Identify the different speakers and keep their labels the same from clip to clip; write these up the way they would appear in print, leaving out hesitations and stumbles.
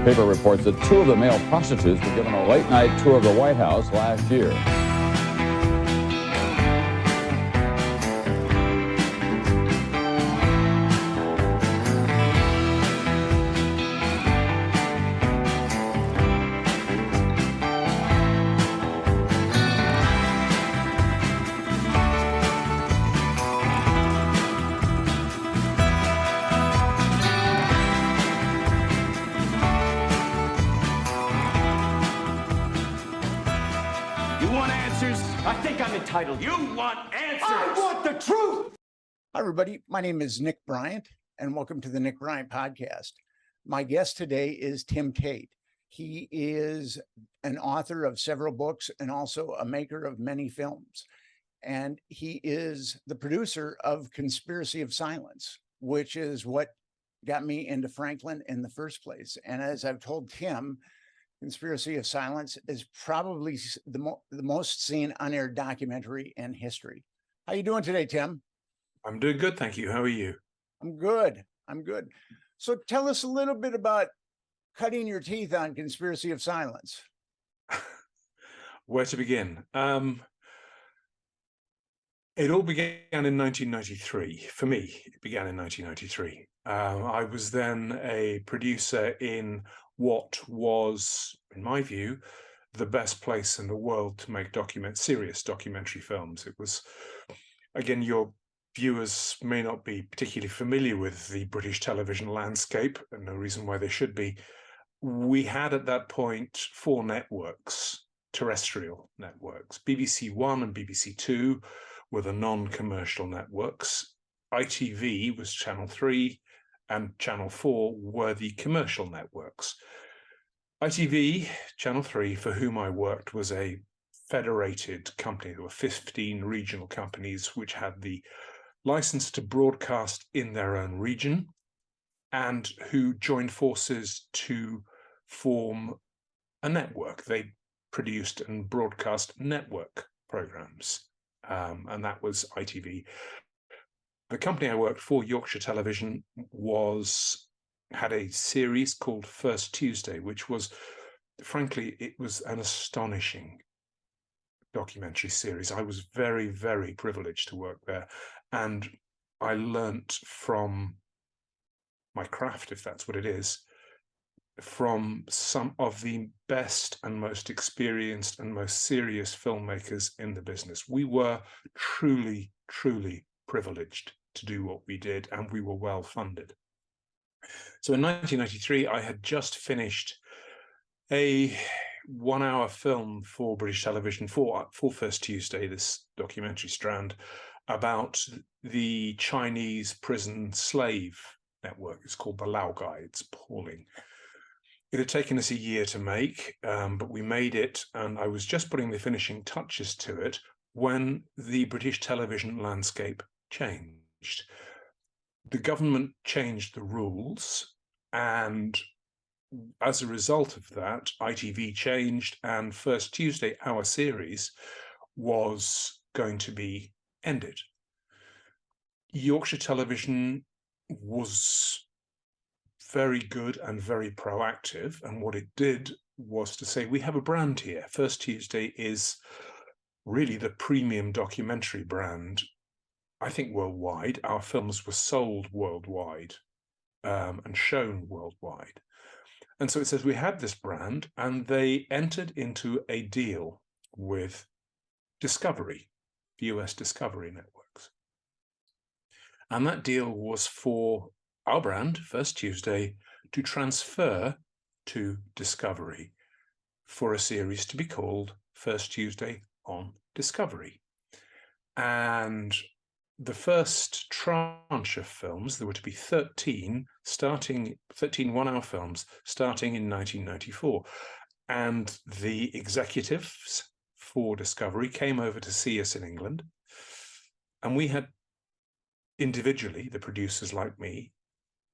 Speaker 1: paper reports that two of the male prostitutes were given a late-night tour of the White House last year.
Speaker 2: You want answers.
Speaker 3: I want the truth. Hi, everybody. My name is Nick Bryant, and welcome to the Nick Bryant Podcast. My guest today is Tim Tate. He is an author of several books and also a maker of many films. And he is the producer of Conspiracy of Silence, which is what got me into Franklin in the first place. And as I've told Tim, Conspiracy of Silence is probably the most seen unaired documentary in history. How you doing today, Tim?
Speaker 4: I'm doing good, thank you. How are you?
Speaker 3: I'm good. So tell us a little bit about cutting your teeth on Conspiracy of Silence.
Speaker 4: Where to begin? It all began in 1993. For me, it began in 1993. I was then a producer in what was, in my view, the best place in the world to make serious documentary films. It was, again, your viewers may not be particularly familiar with the British television landscape, and no reason why they should be. We had at that point 4 networks, terrestrial networks. BBC One and BBC Two were the non-commercial networks. ITV was Channel 3, and Channel 4 were the commercial networks. ITV, Channel 3, for whom I worked, was a federated company. There were 15 regional companies which had the license to broadcast in their own region and who joined forces to form a network. They produced and broadcast network programs, and that was ITV. The company I worked for, Yorkshire Television, had a series called First Tuesday, which was, frankly, it was an astonishing documentary series. I was very, very privileged to work there, and I learnt from my craft, if that's what it is, from some of the best and most experienced and most serious filmmakers in the business. We were truly, truly privileged to do what we did, and we were well funded. So in 1993, I had just finished a 1-hour film for British television for First Tuesday, this documentary strand, about the Chinese prison slave network. It's called the Laogai. It's appalling. It had taken us a year to make, but we made it, and I was just putting the finishing touches to it when the British television landscape changed. The government changed the rules, and as a result of that, ITV changed, and First Tuesday, our series, was going to be ended. Yorkshire Television was very good and very proactive, and what it did was to say, we have a brand here. First Tuesday is really the premium documentary brand, I think, worldwide. Our films were sold worldwide and shown worldwide. And so it says we had this brand, and they entered into a deal with Discovery, the US Discovery networks. And that deal was for our brand, First Tuesday, to transfer to Discovery for a series to be called First Tuesday on Discovery. And the first tranche of films, there were to be 13 1-hour films starting in 1994. And the executives for Discovery came over to see us in England. And we had individually, the producers like me,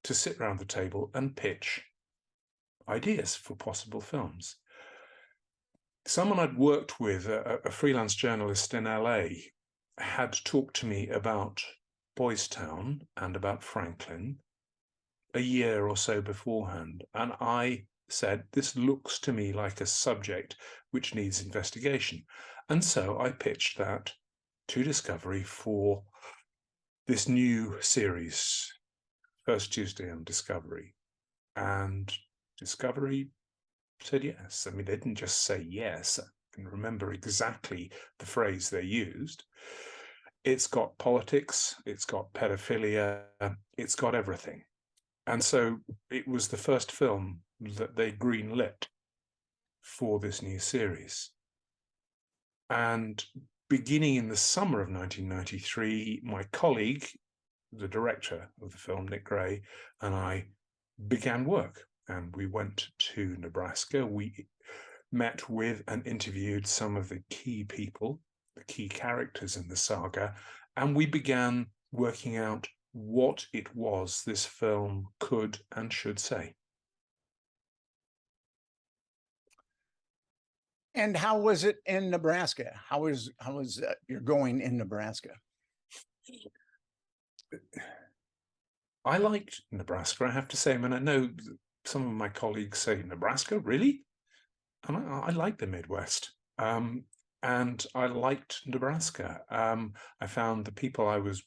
Speaker 4: to sit around the table and pitch ideas for possible films. Someone I'd worked with, a freelance journalist in LA, had talked to me about Boys Town and about Franklin a year or so beforehand, and I said, this looks to me like a subject which needs investigation. And so I pitched that to Discovery for this new series, First Tuesday on Discovery. And Discovery said yes. I mean, they didn't just say yes. I can remember exactly the phrase they used. It's got politics, it's got pedophilia, it's got everything. And so it was the first film that they greenlit for this new series. And beginning in the summer of 1993, my colleague, the director of the film, Nick Gray, and I began work. And we went to Nebraska. We met with and interviewed some of the key people, the key characters in the saga, and we began working out what it was this film could and should say.
Speaker 3: And how was it in Nebraska? How was your going in Nebraska?
Speaker 4: I liked Nebraska, I have to say. I mean, I know some of my colleagues say, Nebraska, really? And I like the Midwest. And I liked Nebraska. I found the people I was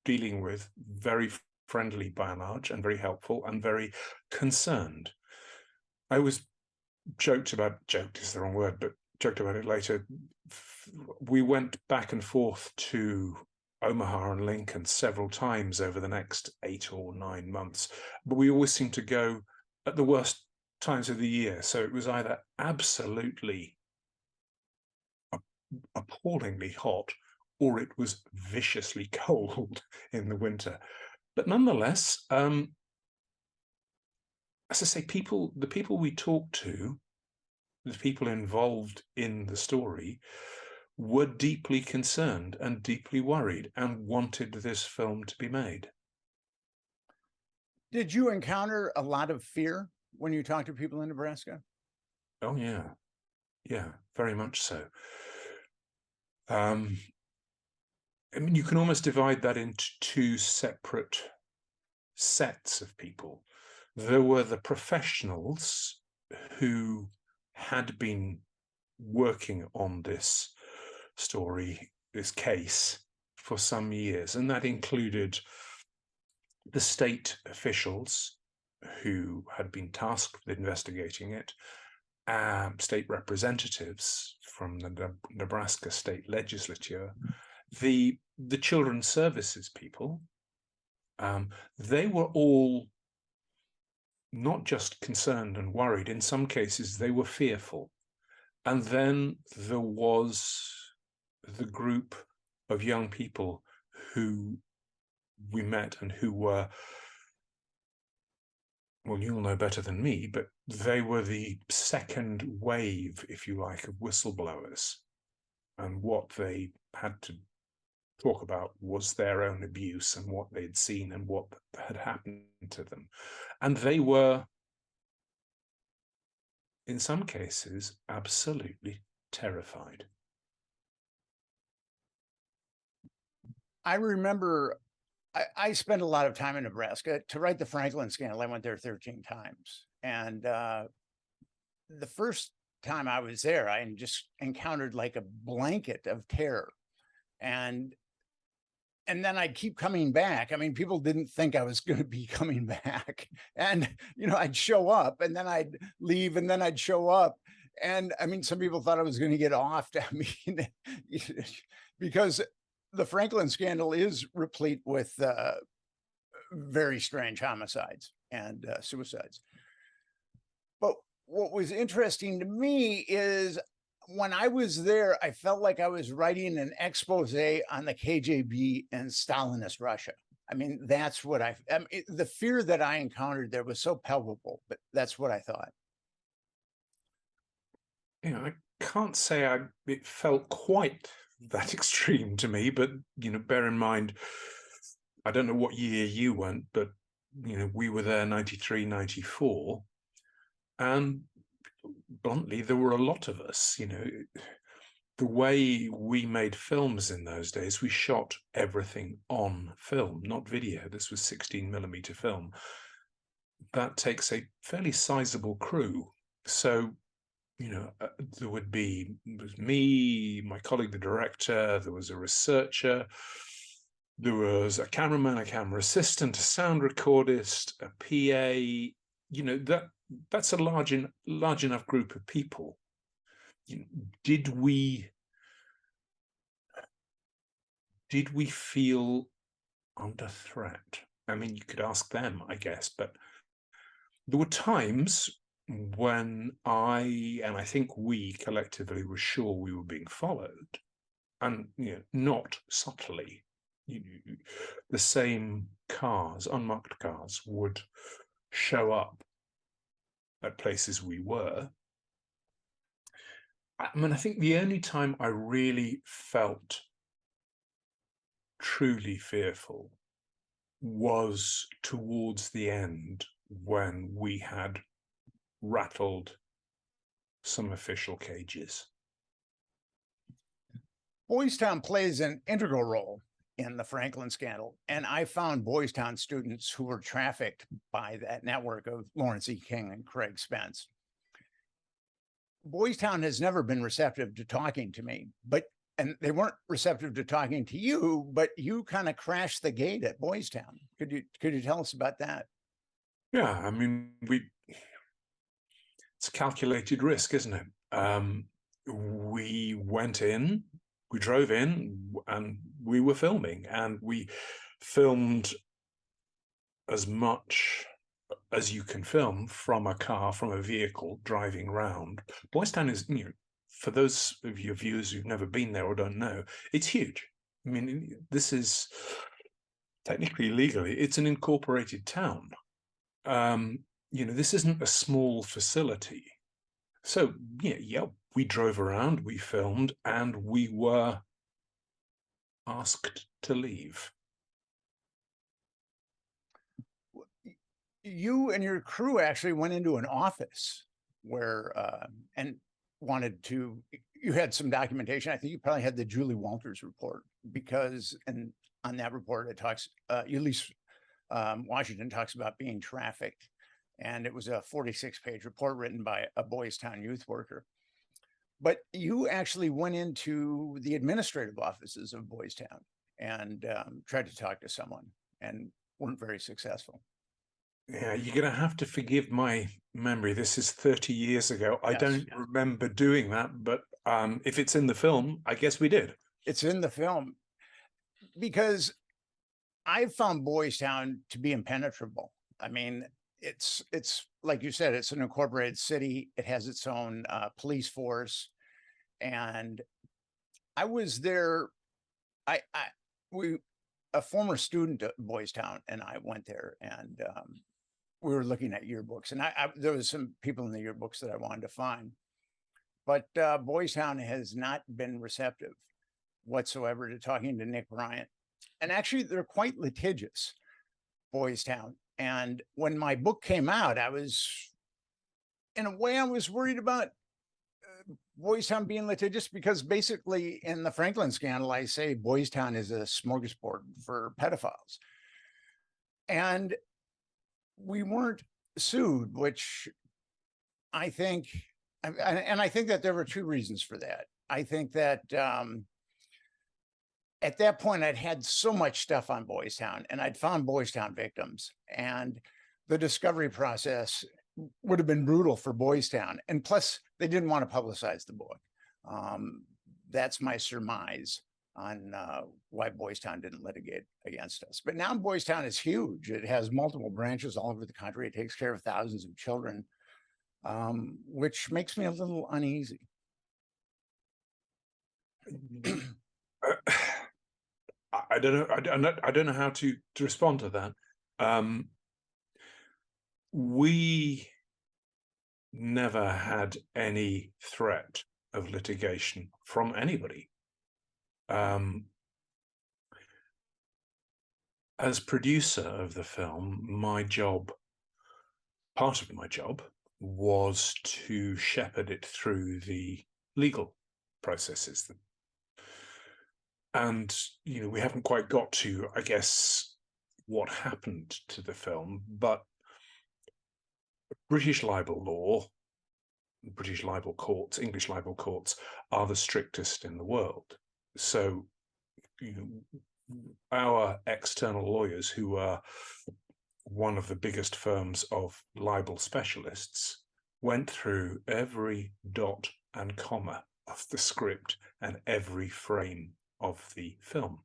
Speaker 4: dealing with very friendly by and large, and very helpful and very concerned. I was joked is the wrong word, but joked about it later. We went back and forth to Omaha and Lincoln several times over the next 8 or 9 months, but we always seemed to go at the worst times of the year. So it was either absolutely appallingly hot, or it was viciously cold in the winter. But nonetheless, as I say, the people we talked to, the people involved in the story, were deeply concerned and deeply worried and wanted this film to be made.
Speaker 3: Did you encounter a lot of fear when you talked to people in Nebraska?
Speaker 4: Oh, yeah. Yeah, very much so. I mean, you can almost divide that into two separate sets of people. There were the professionals who had been working on this story, this case, for some years, and that included the state officials who had been tasked with investigating it, state representatives from the Nebraska state legislature, the children's services people. They were all not just concerned and worried. In some cases, they were fearful. And then there was the group of young people who we met and who were, well, you'll know better than me, but they were the second wave, if you like, of whistleblowers. And what they had to talk about was their own abuse and what they'd seen and what had happened to them. And they were, in some cases, absolutely terrified.
Speaker 3: I remember I spent a lot of time in Nebraska to write the Franklin scandal. I went there 13 times. And the first time I was there, I just encountered like a blanket of terror. And then I'd keep coming back. I mean, people didn't think I was going to be coming back. And, I'd show up and then I'd leave and then I'd show up. And I mean, some people thought I was going to get offed. I mean, because the Franklin scandal is replete with very strange homicides and suicides. But what was interesting to me is when I was there, I felt like I was writing an expose on the KGB and Stalinist Russia. I mean, that's what the fear that I encountered there was so palpable, but that's what I thought.
Speaker 4: I can't say it felt quite that extreme to me, but, bear in mind, I don't know what year you went, but, we were there 93, 94. And bluntly, there were a lot of us, the way we made films in those days, we shot everything on film, not video. This was 16mm film. that takes a fairly sizable crew. So, there was me, my colleague, the director, there was a researcher, there was a cameraman, a camera assistant, a sound recordist, a PA. That's a large enough group of people. Did we feel under threat? I mean, you could ask them, I guess, but there were times when I think we collectively were sure we were being followed, and not subtly. The same cars, unmarked cars, would show up at places we were. I mean, I think the only time I really felt truly fearful was towards the end, when we had rattled some official cages.
Speaker 3: Boys Town plays an integral role in the Franklin scandal, and I found Boys Town students who were trafficked by that network of Lawrence E. King and Craig Spence. Boys Town has never been receptive to talking to me, and they weren't receptive to talking to you, but you kind of crashed the gate at Boys Town. Could you tell us about that?
Speaker 4: Yeah, I mean, it's a calculated risk, isn't it? We went in, we drove in, and we were filming, and we filmed as much as you can film from a car, from a vehicle driving around. Boys Town is, for those of your viewers who've never been there or don't know, it's huge. I mean, this is technically, legally, it's an incorporated town. This isn't a small facility. So, we drove around, we filmed, and we were asked to leave.
Speaker 3: You and your crew actually went into an office where, and you had some documentation. I think you probably had the Julie Walters report, because, and on that report, it talks, Ulysses Washington talks about being trafficked. And it was a 46-page report written by a Boys Town youth worker. But you actually went into the administrative offices of Boys Town and tried to talk to someone, and weren't very successful.
Speaker 4: Yeah, you're going to have to forgive my memory. This is 30 years ago. I don't remember doing that, but if it's in the film, I guess we did.
Speaker 3: It's in the film, because I found Boys Town to be impenetrable. I mean, it's like you said, it's an incorporated city. It has its own police force, and I was there. A former student at Boys Town and I went there, and we were looking at yearbooks, and there was some people in the yearbooks that I wanted to find, but Boys Town has not been receptive whatsoever to talking to Nick Bryant, and actually they're quite litigious, Boys Town. And when my book came out, I was worried about Boys Town being litigious, because basically in the Franklin scandal, I say Boys Town is a smorgasbord for pedophiles. And we weren't sued, which I think, and I think that there were two reasons for that. I think that at that point, I'd had so much stuff on Boys Town, and I'd found Boys Town victims, and the discovery process would have been brutal for Boys Town. And plus, they didn't want to publicize the book. That's my surmise on why Boys Town didn't litigate against us. But now Boys Town is huge. It has multiple branches all over the country. It takes care of thousands of children, which makes me a little uneasy.
Speaker 4: I don't know how to respond to that. We never had any threat of litigation from anybody. As producer of the film, part of my job was to shepherd it through the legal processes. And, we haven't quite got to, I guess, what happened to the film, but British libel law, British libel courts, English libel courts are the strictest in the world. So our external lawyers, who are one of the biggest firms of libel specialists, went through every dot and comma of the script and every frame of the film.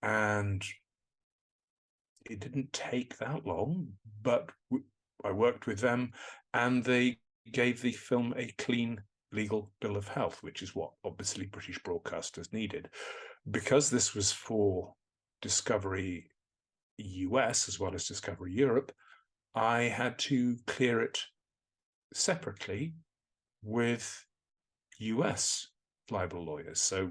Speaker 4: And it didn't take that long, but I worked with them and they gave the film a clean legal bill of health, which is what obviously British broadcasters needed. Because this was for Discovery US as well as Discovery Europe, I had to clear it separately with US libel lawyers. So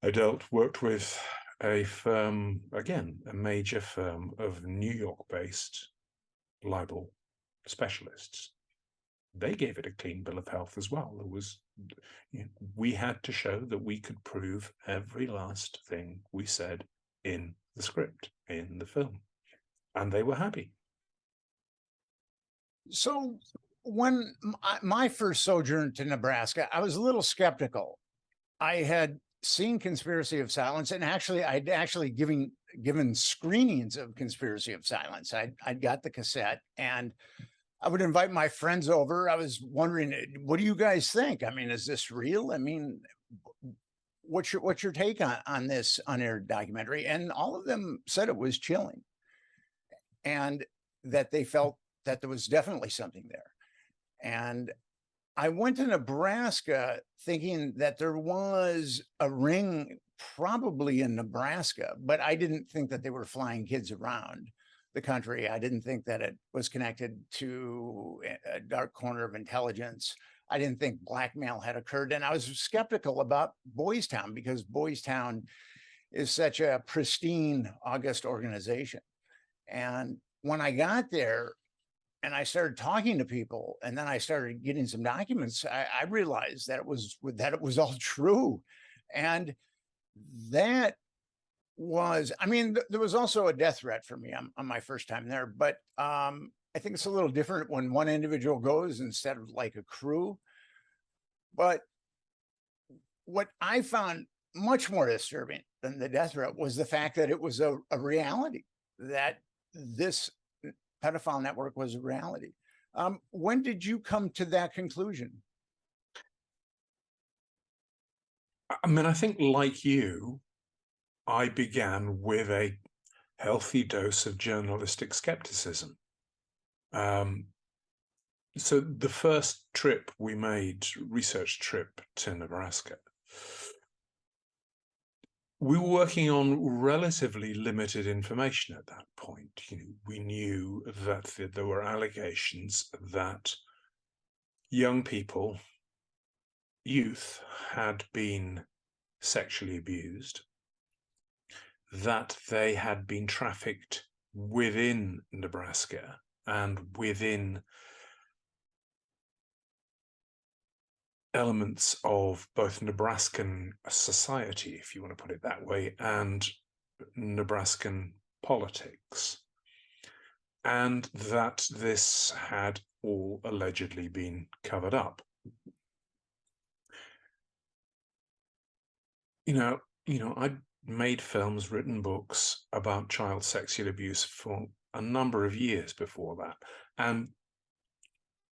Speaker 4: I worked with a firm, again, a major firm of New York-based libel specialists. They gave it a clean bill of health as well. It was, we had to show that we could prove every last thing we said in the script, in the film, and they were happy.
Speaker 3: So when my first sojourn to Nebraska, I was a little skeptical. I had seen Conspiracy of Silence, and I'd actually given screenings of Conspiracy of Silence. I'd got the cassette, and I would invite my friends over. I was wondering, what do you guys think? I mean, is this real? I mean, what's your take on this unaired documentary? And all of them said it was chilling, and that they felt that there was definitely something there. And I went to Nebraska thinking that there was a ring probably in Nebraska, but I didn't think that they were flying kids around the country. I didn't think that it was connected to a dark corner of intelligence. I didn't think blackmail had occurred. And I was skeptical about Boys Town because Boys Town is such a pristine, august organization. And when I got there, and I started talking to people, and then I started getting some documents, I realized that it was all true. And that was, I mean, there was also a death threat for me on my first time there, but I think it's a little different when one individual goes instead of like a crew. But what I found much more disturbing than the death threat was the fact that it was a reality, that this pedophile network was a reality. When did you come to that conclusion?
Speaker 4: I mean, I think like you, I began with a healthy dose of journalistic skepticism. So the first trip we made, research trip to Nebraska, we were working on relatively limited information at that point. We knew that there were allegations that young people, youth, had been sexually abused, that they had been trafficked within Nebraska and within elements of both Nebraskan society, if you want to put it that way, and Nebraskan politics, and that this had all allegedly been covered up. I'd made films, written books about child sexual abuse for a number of years before that, and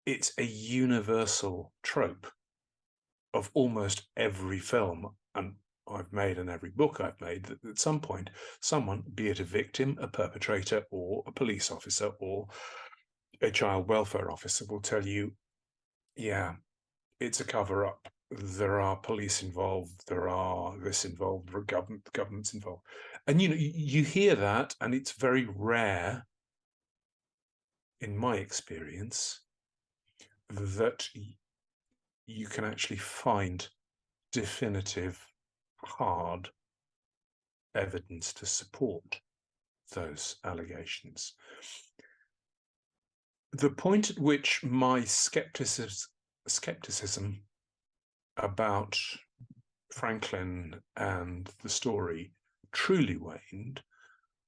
Speaker 4: it's a universal trope of almost every film I've made and every book I've made, that at some point someone, be it a victim, a perpetrator, or a police officer, or a child welfare officer, will tell you, yeah, it's a cover-up. There are police involved, there are this involved, the government's involved. And you hear that, and it's very rare, in my experience, that you can actually find definitive, hard evidence to support those allegations. The point at which my skepticism about Franklin and the story truly waned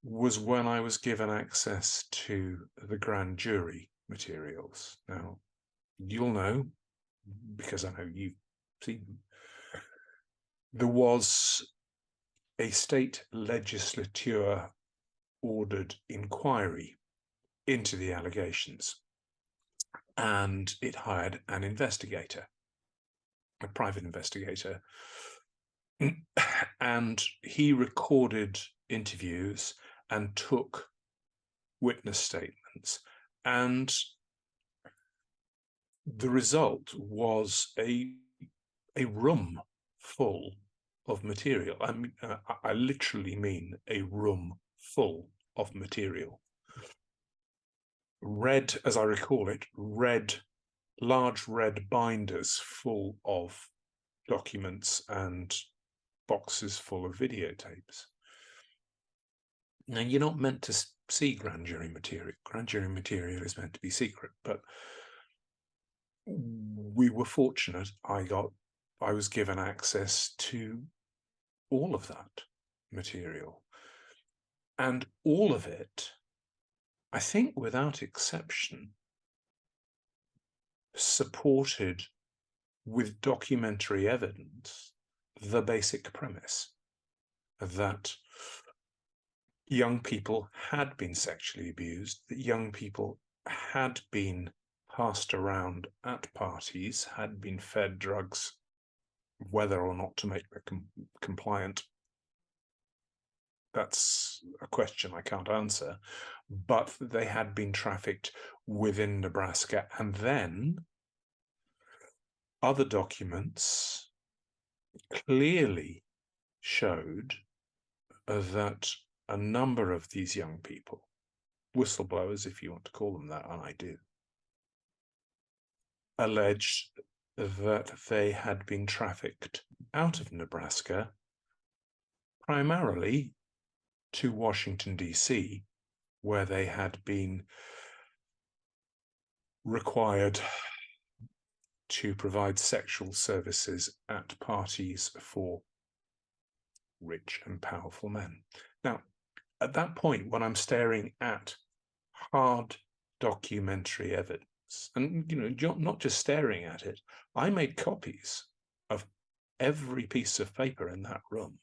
Speaker 4: was when I was given access to the grand jury materials. Now, you'll know, because I know you've seen them, there was a state legislature ordered inquiry into the allegations, and it hired an investigator, a private investigator, and he recorded interviews and took witness statements, and the result was a room full of material. I mean, I literally mean a room full of material. Red, as I recall it, large red binders full of documents and boxes full of videotapes. Now, you're not meant to see grand jury material. Grand jury material is meant to be secret, but we were fortunate. I was given access to all of that material, and all of it, I think without exception, supported with documentary evidence the basic premise that young people had been sexually abused, that young people had been passed around at parties, had been fed drugs, whether or not to make them compliant. That's a question I can't answer, but they had been trafficked within Nebraska. And then other documents clearly showed that a number of these young people, whistleblowers, if you want to call them that, and I do, alleged that they had been trafficked out of Nebraska, primarily to Washington, D.C., where they had been required to provide sexual services at parties for rich and powerful men. Now, at that point, when I'm staring at hard documentary evidence, and not just staring at it, I made copies of every piece of paper in that room.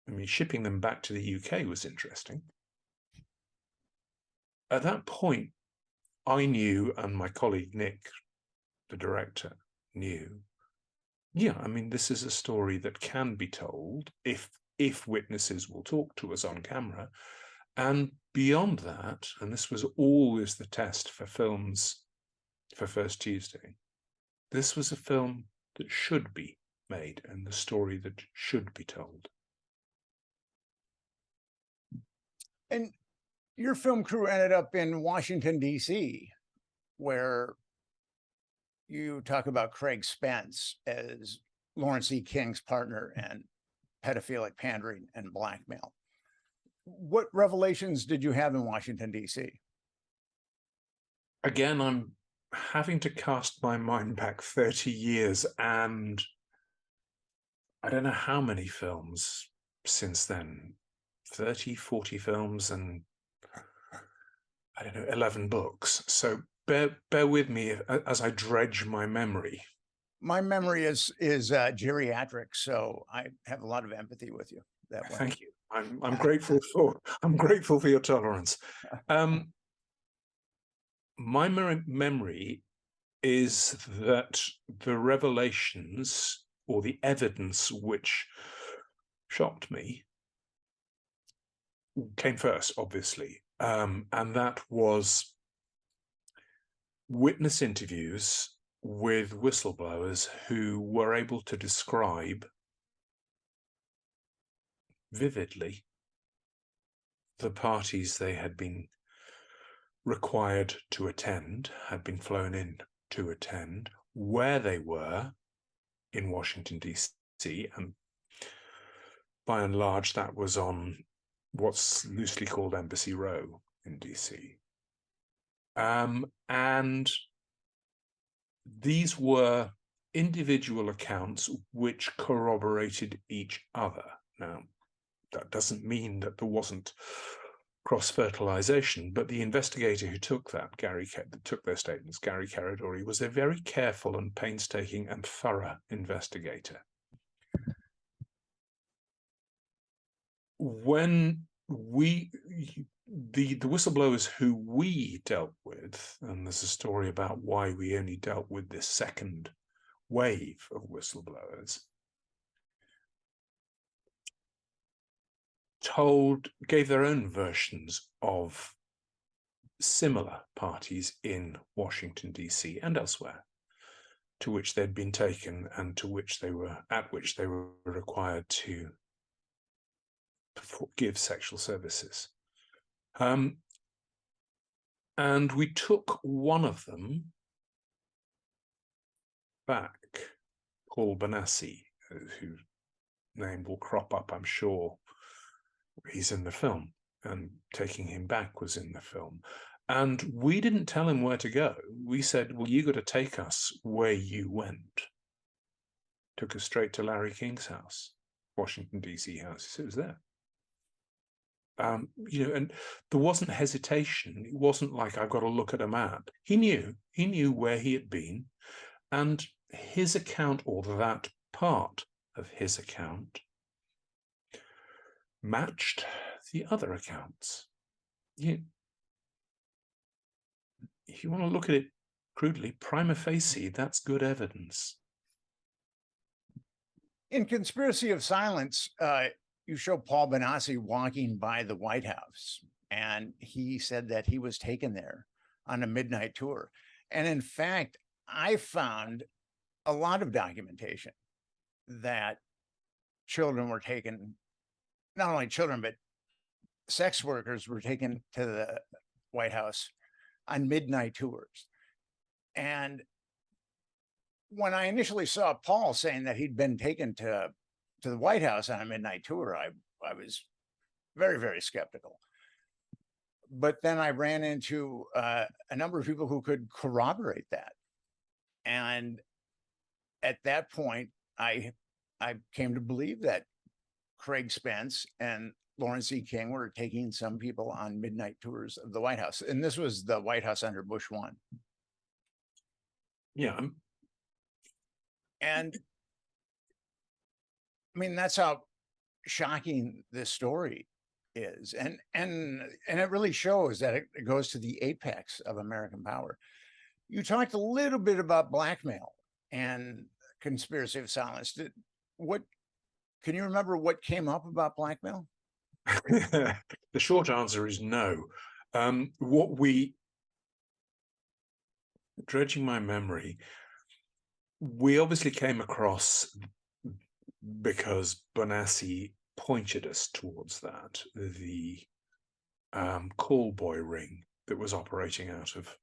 Speaker 4: I mean, shipping them back to the UK was interesting. At that point, I knew, and my colleague Nick, the director, knew, yeah, I mean, this is a story that can be told if witnesses will talk to us on camera. And beyond that, and this was always the test for films for First Tuesday, this was a film that should be made and the story that should be told.
Speaker 3: And your film crew ended up in Washington, D.C., where you talk about Craig Spence as Lawrence E. King's partner and pedophilic pandering and blackmail. What revelations did you have in Washington, D.C.?
Speaker 4: Again, I'm having to cast my mind back 30 years, and I don't know how many films since then, 30, 40 films, and I don't know, 11 books. So bear with me as I dredge my memory.
Speaker 3: My memory is geriatric, so I have a lot of empathy with you that way.
Speaker 4: Thank you. I'm grateful for your tolerance. My memory is that the revelations or the evidence which shocked me came first, obviously, and that was witness interviews with whistleblowers who were able to describe vividly the parties they had been required to attend, had been flown in to attend, where they were in Washington, D.C., and by and large that was on what's loosely called Embassy Row in D.C. And these were individual accounts which corroborated each other. Now, that doesn't mean that there wasn't cross-fertilization, but the investigator who took their statements, Gary Caradori, was a very careful and painstaking and thorough investigator. When the whistleblowers who we dealt with, and there's a story about why we only dealt with this second wave of whistleblowers, gave their own versions of similar parties in Washington, D.C. and elsewhere, to which they'd been taken and at which they were required to give sexual services. And we took one of them back, Paul Benassi, whose name will crop up, I'm sure. He's in the film, and taking him back was in the film. And we didn't tell him where to go. We said, well, you got to take us where you went. Took us straight to Larry King's house, Washington, D.C. house. It was there. And there wasn't hesitation. It wasn't like, I've got to look at a map. He knew where he had been, and his account, or that part of his account, matched the other accounts. If you want to look at it crudely, prima facie, that's good evidence.
Speaker 3: In Conspiracy of Silence, you show Paul Benassi walking by the White House, and he said that he was taken there on a midnight tour. And in fact, I found a lot of documentation that children were taken, not only children, but sex workers were taken to the White House on midnight tours. And when I initially saw Paul saying that he'd been taken to the White House on a midnight tour, I was very, very skeptical. But then I ran into a number of people who could corroborate that. And at that point, I came to believe that Craig Spence and Lawrence E. King were taking some people on midnight tours of the White House. And this was the White House under Bush 1.
Speaker 4: Yeah.
Speaker 3: And I mean, that's how shocking this story is. And it really shows that it goes to the apex of American power. You talked a little bit about blackmail and Conspiracy of Silence. Can you remember what came up about blackmail?
Speaker 4: The short answer is no. Dredging my memory, we obviously came across, because Benassi pointed us towards that, the call boy ring that was operating out of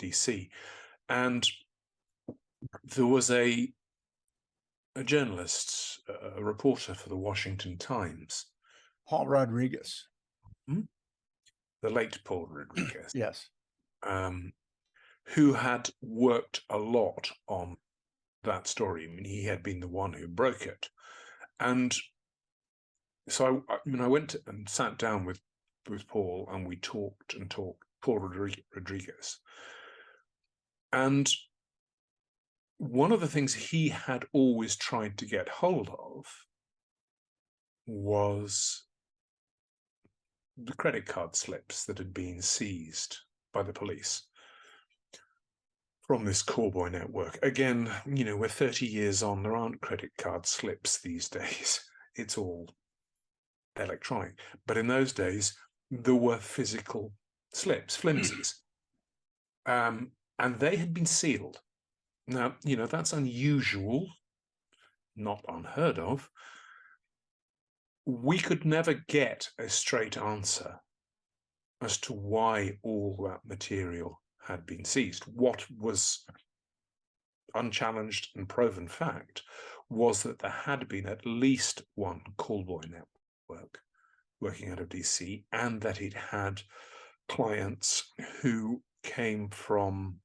Speaker 4: DC. And there was a journalist, a reporter for the Washington Times,
Speaker 3: Paul Rodriguez.
Speaker 4: The late Paul Rodriguez.
Speaker 3: Yes.
Speaker 4: Who had worked a lot on that story. I mean, he had been the one who broke it. And so I went and sat down with Paul, and we talked, Paul Rodriguez. And one of the things he had always tried to get hold of was the credit card slips that had been seized by the police from this callboy network. Again, we're 30 years on, there aren't credit card slips these days. It's all electronic. But in those days, there were physical slips, flimsies. And they had been sealed. Now, that's unusual, not unheard of. We could never get a straight answer as to why all that material had been seized. What was unchallenged and proven fact was that there had been at least one callboy network working out of DC, and that it had clients who came from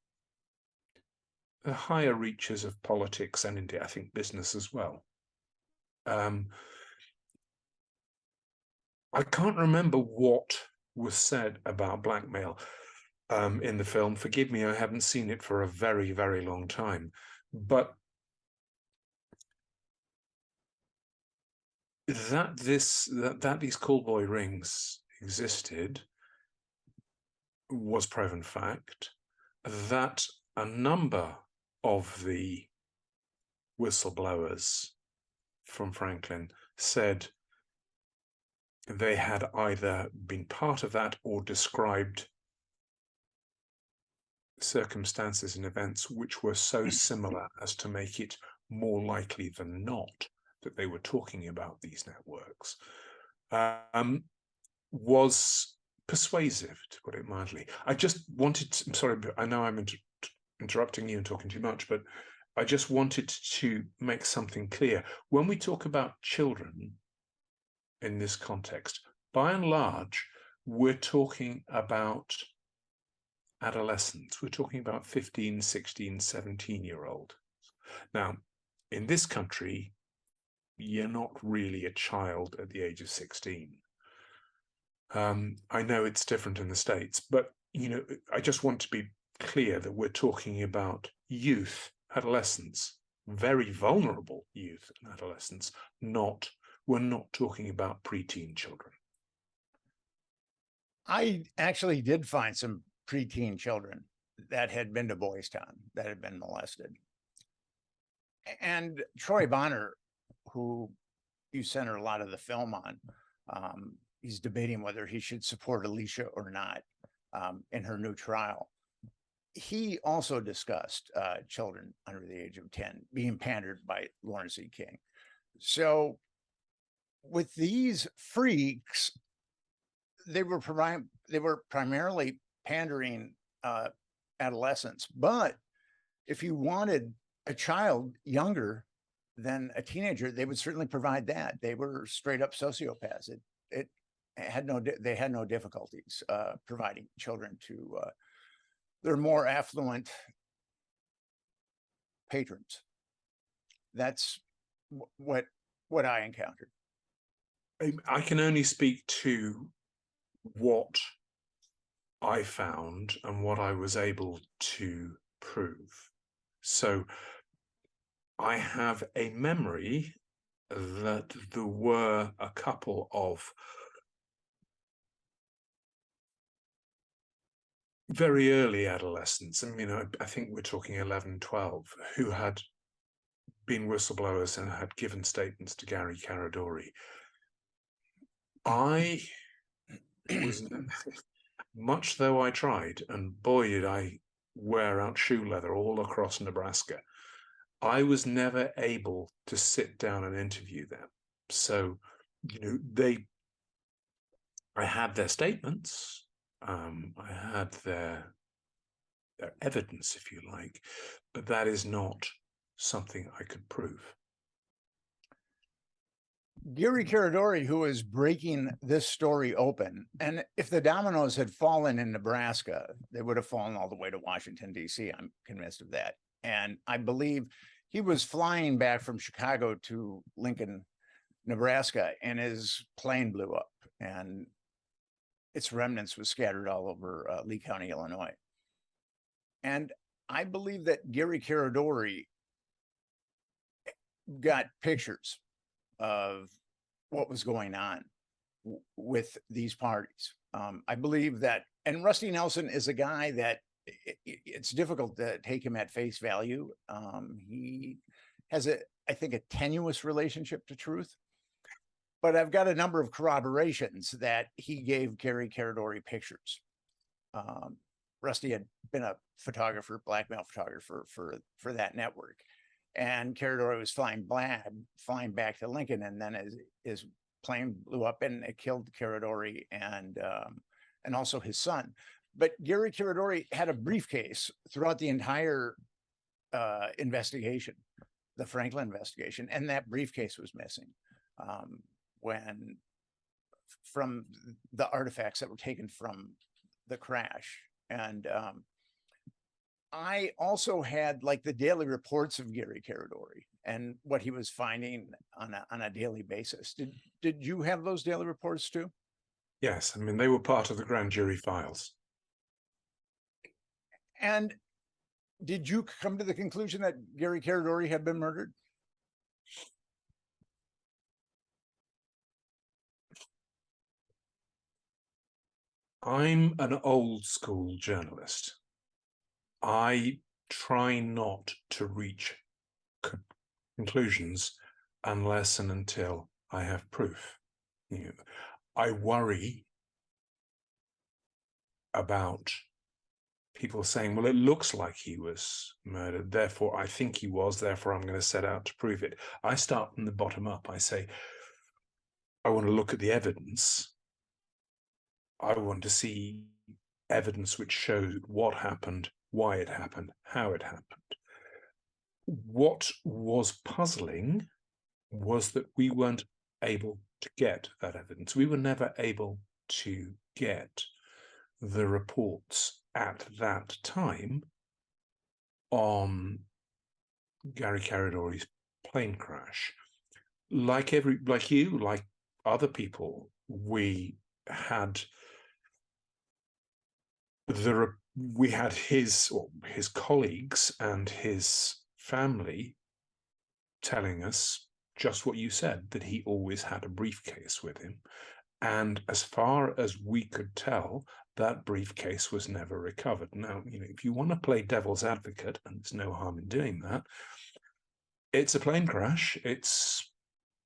Speaker 4: the higher reaches of politics and indeed, I think, business as well. I can't remember what was said about blackmail in the film. Forgive me, I haven't seen it for a very, very long time. But that these call boy rings existed was proven fact. That a number of the whistleblowers from Franklin said they had either been part of that or described circumstances and events which were so similar as to make it more likely than not that they were talking about these networks, was persuasive, to put it mildly. I just wanted to, I'm sorry, I know I'm interrupting you and talking too much, but I just wanted to make something clear. When we talk about children in this context, by and large, we're talking about adolescents. We're talking about 15, 16, 17-year-old. Now, in this country, you're not really a child at the age of 16. I know it's different in the States, but I just want to be clear that we're talking about youth, adolescents, very vulnerable youth and adolescents. We're not talking about preteen children.
Speaker 3: I actually did find some preteen children that had been to Boys Town, that had been molested. And Troy Bonner, who you center a lot of the film on, he's debating whether he should support Alicia or not in her new trial. He also discussed children under the age of 10 being pandered by Lawrence E. King. So with these freaks, they were primarily pandering adolescents. But if you wanted a child younger than a teenager, they would certainly provide that. They were straight up sociopaths. They had no difficulties providing children to their more affluent patrons. That's what I encountered.
Speaker 4: I can only speak to what I found and what I was able to prove. So I have a memory that there were a couple of very early adolescents, I think we're talking 11, 12, who had been whistleblowers and had given statements to Gary Caradori. I was, much though I tried, and boy did I wear out shoe leather all across Nebraska, I was never able to sit down and interview them. So, I had their statements, I had their evidence, if you like, but that is not something I could prove.
Speaker 3: Gary Caradori, who is breaking this story open, and if the dominoes had fallen in Nebraska, they would have fallen all the way to Washington, D.C. I'm convinced of that. And I believe he was flying back from Chicago to Lincoln, Nebraska, and his plane blew up, and its remnants was scattered all over Lee County, Illinois. And I believe that Gary Caradori got pictures of what was going on with these parties. I believe that, and Rusty Nelson is a guy that it's difficult to take him at face value. He has I think a tenuous relationship to truth, but I've got a number of corroborations that he gave Gary Caradori pictures. Rusty had been a photographer, blackmail photographer for that network. And Caradori was flying back to Lincoln, and then his plane blew up and it killed Caradori and also his son. But Gary Caradori had a briefcase throughout the entire investigation, the Franklin investigation, and that briefcase was missing from the artifacts that were taken from the crash. And I also had like the daily reports of Gary Caradori and what he was finding on a daily basis. Did you have those daily reports too?
Speaker 4: Yes, I mean, they were part of the grand jury files.
Speaker 3: And did you come to the conclusion that Gary Caradori had been murdered?
Speaker 4: I'm an old school journalist. I try not to reach conclusions unless and until I have proof. I worry about people saying, well, it looks like he was murdered, therefore I think he was, therefore I'm going to set out to prove it. I start from the bottom up. I say, I want to look at the evidence. I want to see evidence which shows what happened, why it happened, how it happened. What was puzzling was that we weren't able to get that evidence. We were never able to get the reports at that time on Gary Caradori's plane crash. Like you, like other people, we had his colleagues and his family telling us just what you said, that he always had a briefcase with him. And as far as we could tell, that briefcase was never recovered. Now, if you want to play devil's advocate, and there's no harm in doing that, it's a plane crash. It's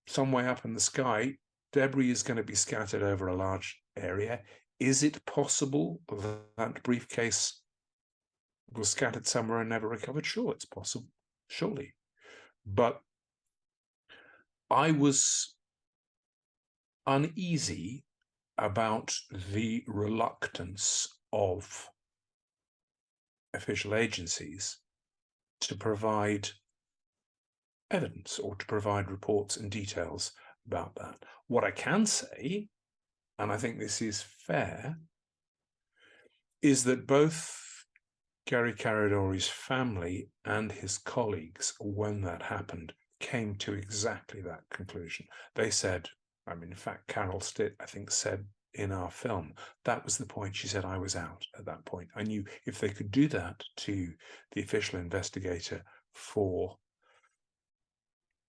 Speaker 4: some way up in the sky. Debris is going to be scattered over a large area. Is it possible that briefcase was scattered somewhere and never recovered? Sure, it's possible, surely. But I was uneasy about the reluctance of official agencies to provide evidence or to provide reports and details about that. What I can say, and I think this is fair, is that both Gary Caradori's family and his colleagues, when that happened, came to exactly that conclusion. They said, in fact, Carol Stitt, I think, said in our film, that was the point. She said, I was out at that point. I knew if they could do that to the official investigator for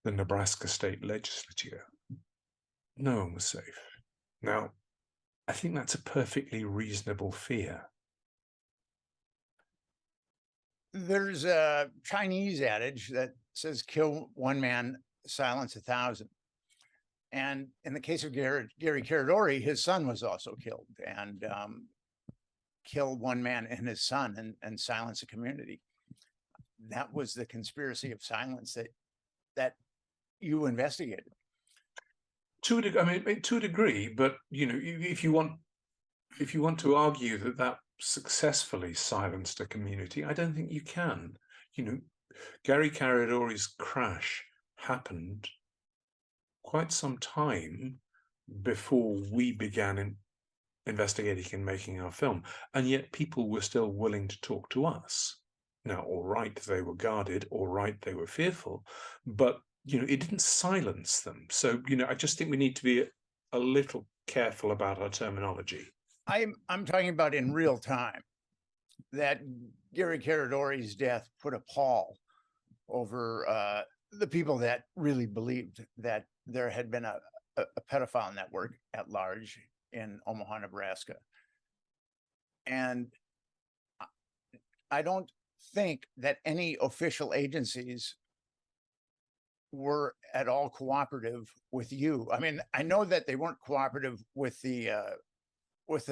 Speaker 4: the Nebraska state legislature, no one was safe. Now, I think that's a perfectly reasonable fear.
Speaker 3: There's a Chinese adage that says, kill one man, silence 1,000. And in the case of Gary Caradori, his son was also killed, and killed one man and his son and silence a community. That was the conspiracy of silence that you investigated.
Speaker 4: To a degree, but if you want to argue that successfully silenced a community, I don't think you can. Gary Caradori's crash happened quite some time before we began investigating and making our film, and yet people were still willing to talk to us. Now, all right, they were guarded, all right, they were fearful, but it didn't silence them. So I just think we need to be a little careful about our terminology.
Speaker 3: I'm talking about in real time, that Gary Caradori's death put a pall over the people that really believed that there had been a pedophile network at large in Omaha, Nebraska. And I don't think that any official agencies were at all cooperative with you. I know that they weren't cooperative with the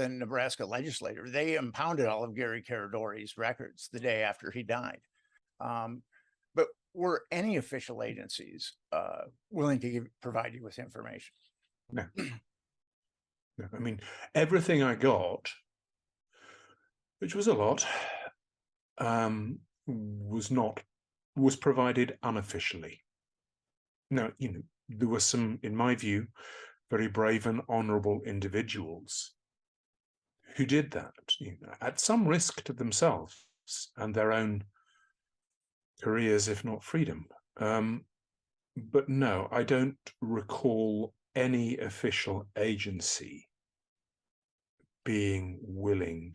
Speaker 3: Nebraska legislature. They impounded all of Gary Caradori's records the day after he died. But were any official agencies willing to provide you with information?
Speaker 4: No. No. Everything I got, which was a lot, was provided unofficially. Now, there were some, in my view, very brave and honorable individuals who did that, at some risk to themselves and their own careers, if not freedom. But no, I don't recall any official agency being willing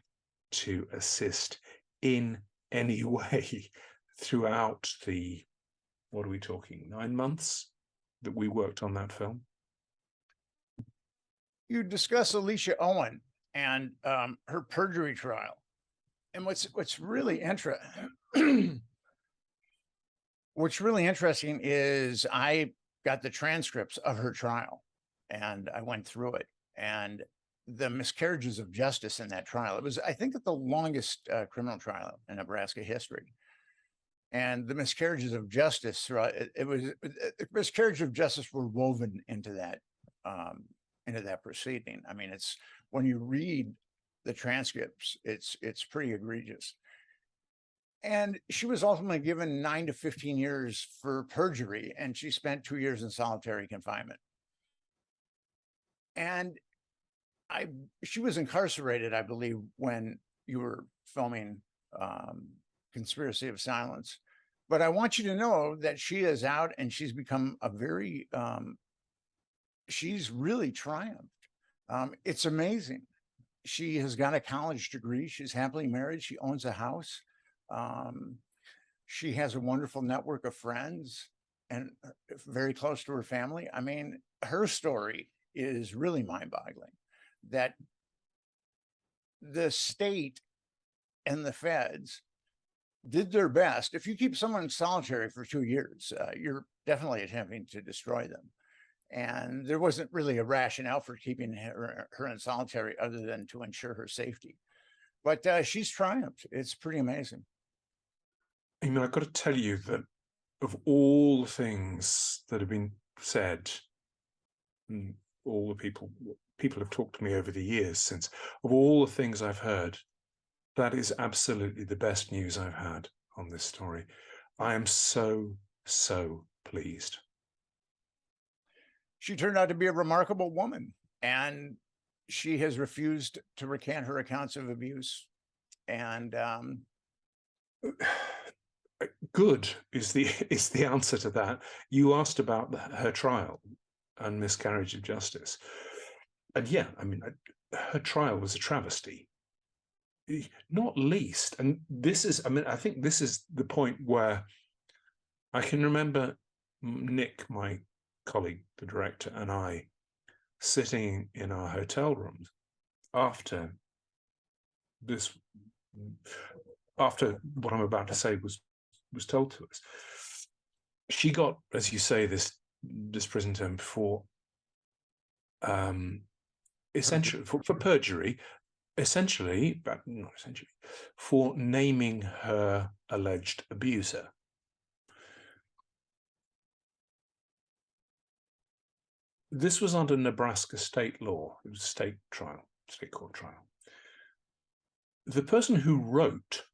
Speaker 4: to assist in any way throughout the, what are we talking, 9 months that we worked on that film?
Speaker 3: You discuss Alicia Owen and her perjury trial. And what's really what's really interesting is I got the transcripts of her trial and I went through it, and the miscarriages of justice in that trial. It was, I think, the longest criminal trial in Nebraska history. And the miscarriages of justice throughout miscarriage of justice were woven into that proceeding. I mean, it's, when you read the transcripts, it's pretty egregious. And she was ultimately given 9 to 15 years for perjury, and she spent 2 years in solitary confinement. And she was incarcerated, I believe, when you were filming Conspiracy of Silence. But I want you to know that she is out, and she's become a very, she's really triumphed. It's amazing. She has got a college degree. She's happily married. She owns a house. She has a wonderful network of friends and very close to her family. I mean, her story is really mind-boggling, that the state and the feds did their best. If you keep someone in solitary for 2 years, you're definitely attempting to destroy them. And there wasn't really a rationale for keeping her in solitary other than to ensure her safety. But she's triumphed. It's pretty amazing.
Speaker 4: I mean, I've got to tell you that of all the things that have been said, and all the people have talked to me over the years since, of all the things I've heard, that is absolutely the best news I've had on this story. I am so pleased.
Speaker 3: She turned out to be a remarkable woman, and she has refused to recant her accounts of abuse. And
Speaker 4: good is the answer to that. You asked about her trial and miscarriage of justice, and yeah, I mean, her trial was a travesty, not least. And this is, I mean, I think this is the point where I can remember Nick, my colleague, the director, and I sitting in our hotel rooms after what I'm about to say was told to us. She got, as you say, this prison term for essentially for perjury, essentially, but not essentially, for naming her alleged abuser. This was under Nebraska state law. It was a state court trial. The person who wrote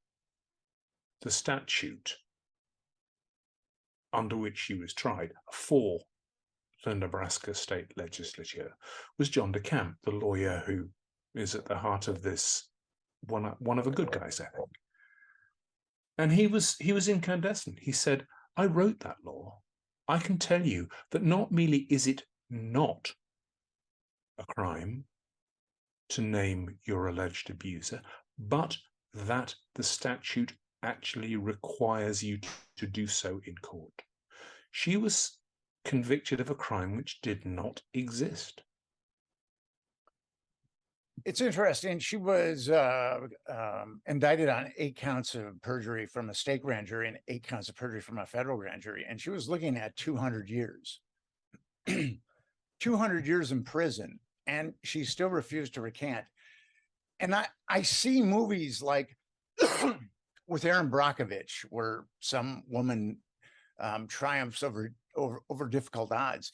Speaker 4: the statute under which she was tried for the Nebraska state legislature was John DeCamp, the lawyer who is at the heart of this, one of the good guys, I think. And he was incandescent. He said, I wrote that law. I can tell you that not merely is it not a crime to name your alleged abuser, but that the statute actually requires you to do so in court. She was convicted of a crime which did not exist.
Speaker 3: It's interesting. She was indicted on 8 counts of perjury from a state grand jury and 8 counts of perjury from a federal grand jury. And she was looking at 200 years. 200 years in prison, and she still refused to recant. And I see movies like with Aaron Brockovich, where some woman triumphs over difficult odds.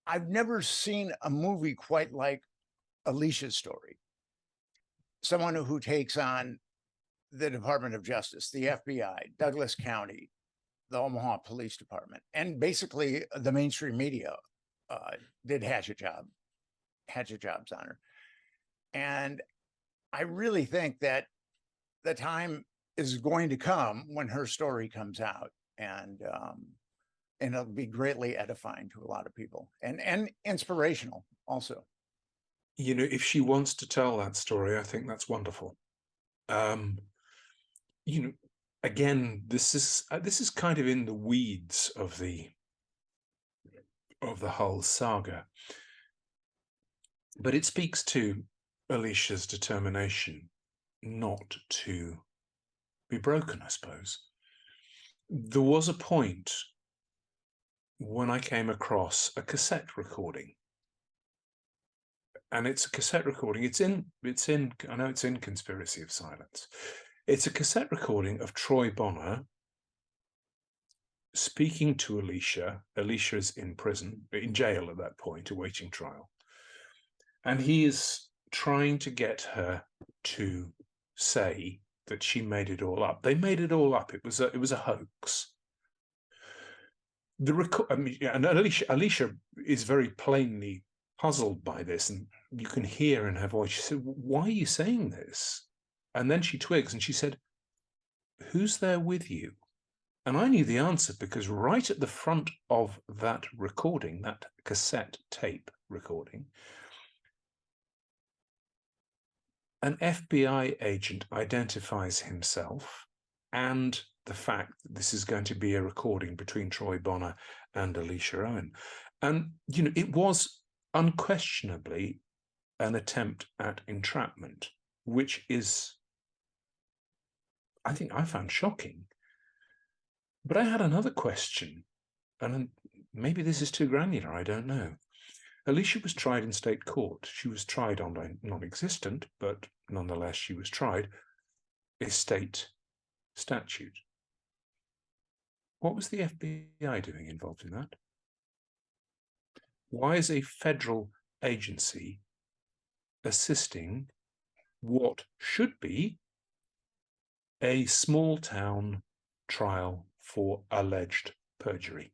Speaker 3: I've never seen a movie quite like Alicia's story. Someone who takes on the Department of Justice, the FBI, Douglas County, the Omaha Police Department, and basically the mainstream media did hatchet jobs on her. And I really think that the time is going to come when her story comes out, and it'll be greatly edifying to a lot of people and inspirational also.
Speaker 4: if she wants to tell that story, I think that's wonderful. You know, again, this is kind of in the weeds of the whole saga, but it speaks to Alicia's determination not to be broken, I suppose. There was a point when I came across a cassette recording, and it's a cassette recording. I know it's in Conspiracy of Silence. It's a cassette recording of Troy Bonner speaking to Alicia. Alicia's in jail at that point, awaiting trial. And he is trying to get her to say that she made it all up. They made it all up. It was a hoax. And Alicia is very plainly puzzled by this, and you can hear in her voice, she said, "Why are you saying this?" And then she twigs and she said, "Who's there with you?" And I knew the answer, because right at the front of that recording, that cassette tape recording, an FBI agent identifies himself and the fact that this is going to be a recording between Troy Bonner and Alicia Owen. And, it was unquestionably an attempt at entrapment, which is, I think, I found shocking. But I had another question, and maybe this is too granular, I don't know. Alicia was tried in state court. She was tried on a non-existent, but nonetheless she was tried, a state statute. What was the FBI doing involved in that? Why is a federal agency assisting what should be a small town trial for alleged perjury?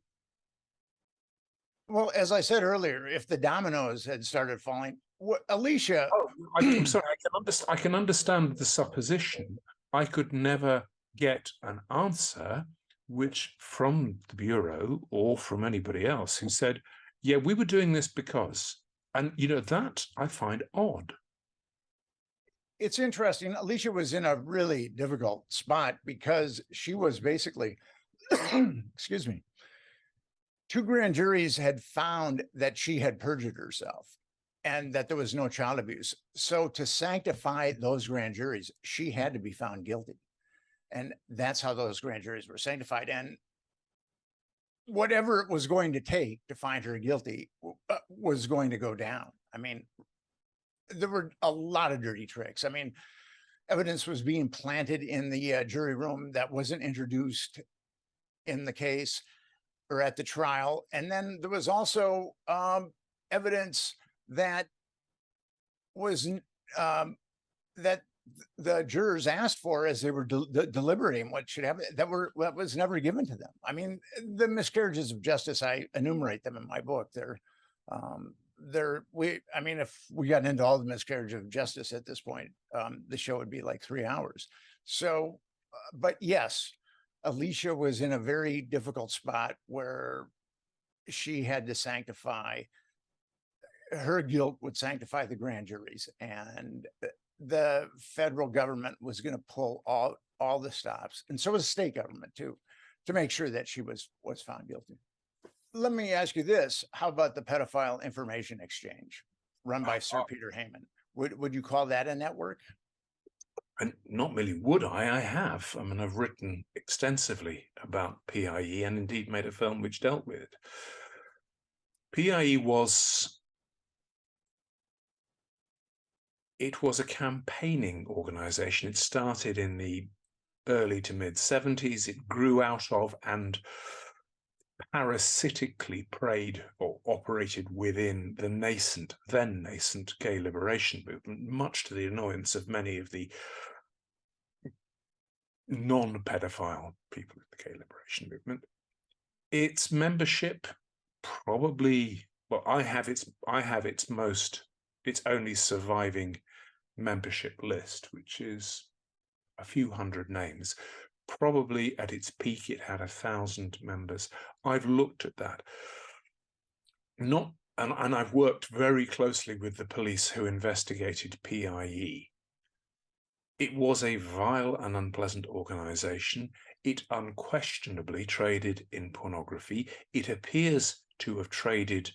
Speaker 3: Well, as I said earlier, if the dominoes had started falling, Alicia.
Speaker 4: Oh, I'm sorry. I can understand the supposition. I could never get an answer, which from the Bureau or from anybody else who said, "Yeah, we were doing this because," and that I find odd.
Speaker 3: It's interesting. Alicia was in a really difficult spot because she was basically, excuse me, 2 grand juries had found that she had perjured herself and that there was no child abuse. So to sanctify those grand juries, she had to be found guilty. And that's how those grand juries were sanctified. And whatever it was going to take to find her guilty was going to go down. I mean, there were a lot of dirty tricks. I mean, evidence was being planted in the jury room that wasn't introduced in the case or at the trial. And then there was also evidence that was that the jurors asked for as they were deliberating what should happen, that was never given to them. I mean, the miscarriages of justice, I enumerate them in my book. If we got into all the miscarriage of justice at this point, the show would be like 3 hours. So, but yes, Alicia was in a very difficult spot where she had to sanctify her guilt, would sanctify the grand juries, and the federal government was going to pull all the stops, and so was the state government too, to make sure that she was found guilty. Let me ask you this: how about the pedophile information exchange run by Sir Peter Heyman? Would you call that a network?
Speaker 4: And not merely would I have. I mean, I've written extensively about PIE and indeed made a film which dealt with it. PIE was a campaigning organization. It started in the early to mid 70s. It grew out of and parasitically preyed or operated within the then nascent gay liberation movement, much to the annoyance of many of the non-pedophile people in the gay liberation movement. Its membership probably, well, I have its only surviving membership list, which is a few hundred names. Probably at its peak, it had 1,000 members. I've looked at that. and I've worked very closely with the police who investigated PIE. It was a vile and unpleasant organization. It unquestionably traded in pornography. It appears to have traded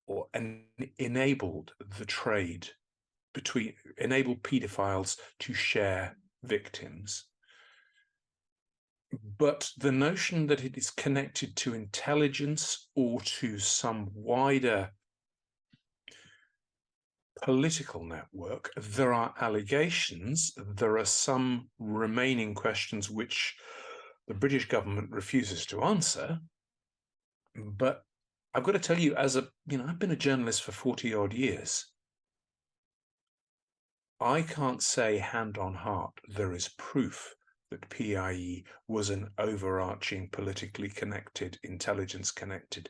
Speaker 4: or enabled the trade enabled paedophiles to share victims. But the notion that it is connected to intelligence or to some wider political network, there are allegations, there are some remaining questions which the British government refuses to answer. But I've got to tell you, I've been a journalist for 40 odd years. I can't say hand on heart there is proof that PIE was an overarching, politically connected, intelligence connected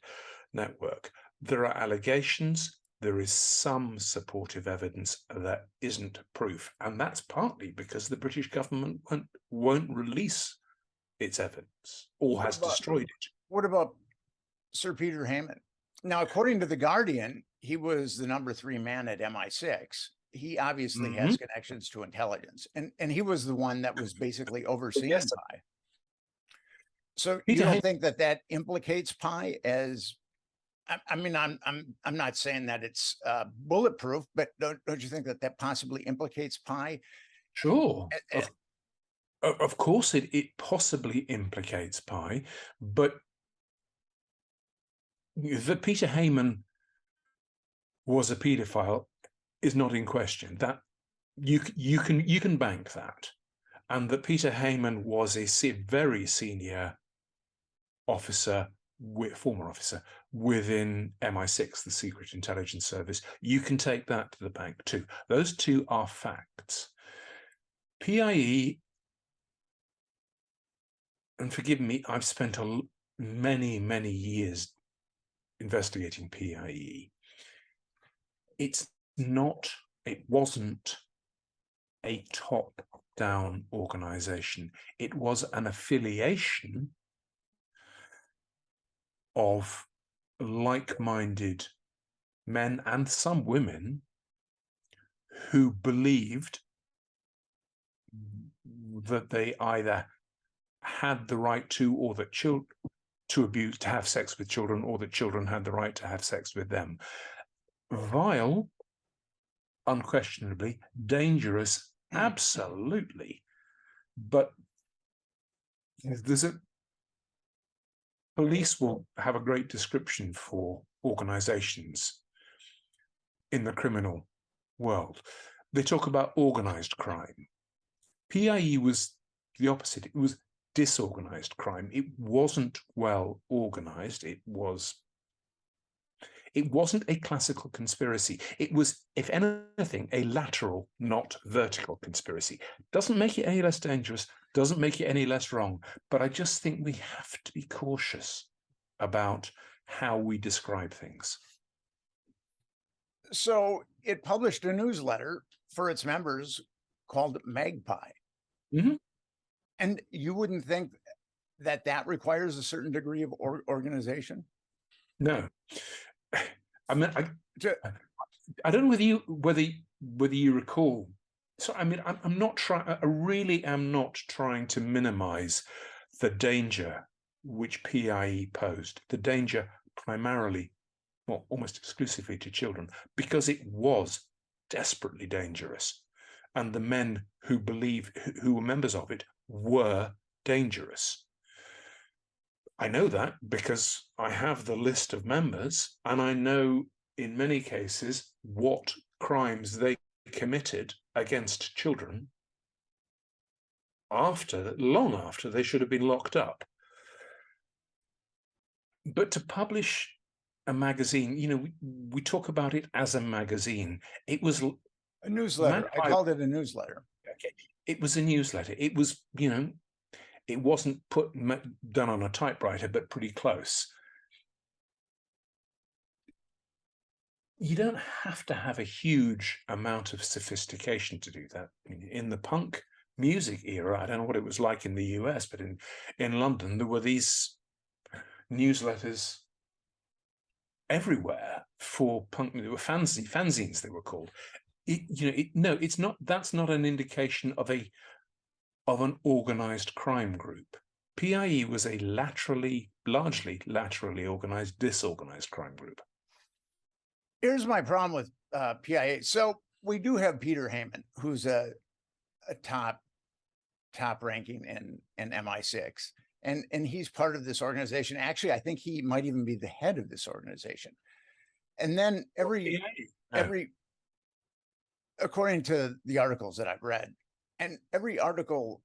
Speaker 4: network. There are allegations. There is some supportive evidence that isn't proof. And that's partly because the British government won't release its evidence or has destroyed it.
Speaker 3: What about Sir Peter Heyman? Now, according to The Guardian, he was the number 3 man at MI6. He obviously has connections to intelligence, and he was the one that was basically overseeing PIE. So you don't think that implicates PIE as? I mean, I'm not saying that it's bulletproof, but don't you think that possibly implicates PIE?
Speaker 4: Sure. Of course, it possibly implicates PIE, but that Peter Heyman was a paedophile is not in question. That you can bank that, and that Peter Heyman was a very senior officer, former officer within MI6, the Secret Intelligence Service. You can take that to the bank too. Those two are facts. PIE, and forgive me, I've spent many years investigating PIE. It wasn't a top-down organization. It was an affiliation of like-minded men and some women who believed that they either had the right to, or that to have sex with children, or that children had the right to have sex with them. Vile, unquestionably, dangerous, absolutely. But police will have a great description for organizations in the criminal world. They talk about organized crime. PIE was the opposite. It was disorganized crime. It wasn't well organized. It wasn't a classical conspiracy. It was, if anything, a lateral, not vertical conspiracy. Doesn't make it any less dangerous, doesn't make it any less wrong, but I just think we have to be cautious about how we describe things.
Speaker 3: So it published a newsletter for its members called Magpie. And you wouldn't think that requires a certain degree of organization?
Speaker 4: No. I mean, I don't know whether you recall. So I mean, I'm not trying. I really am not trying to minimize the danger which PIE posed. The danger primarily, well, almost exclusively to children, because it was desperately dangerous, and the men who were members of it were dangerous. I know that because I have the list of members, and I know in many cases what crimes they committed against children long after they should have been locked up. But to publish a magazine, we talk about it as a magazine. It was a
Speaker 3: newsletter. I called it a newsletter.
Speaker 4: Okay. It was a newsletter. It was, it wasn't done on a typewriter, but pretty close. You don't have to have a huge amount of sophistication to do that. In the punk music era, I don't know what it was like in the US, but in London, there were these newsletters everywhere for punk. There were fanzines they were called. It's not. That's not an indication of an organized crime group. PIE was a largely laterally organized, disorganized crime group.
Speaker 3: Here's my problem with PIA. So we do have Peter Heyman, who's a top ranking in MI6, and he's part of this organization. Actually, I think he might even be the head of this organization. And then every according to the articles that I've read, and every article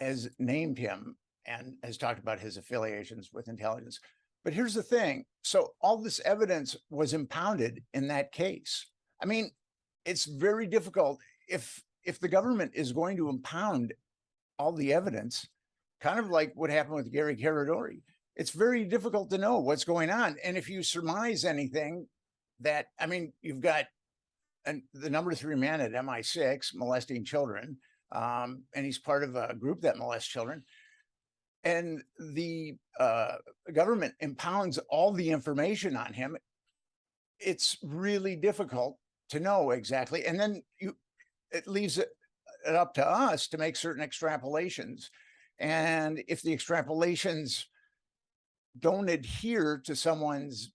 Speaker 3: has named him and has talked about his affiliations with intelligence. But here's the thing. So all this evidence was impounded in that case. I mean, it's very difficult if the government is going to impound all the evidence, kind of like what happened with Gary Caradori. It's very difficult to know what's going on. And if you surmise anything that, I mean, you've got the number 3 man at MI6 molesting children, and he's part of a group that molests children. And the government impounds all the information on him. It's really difficult to know exactly. And then it leaves it up to us to make certain extrapolations. And if the extrapolations don't adhere to someone's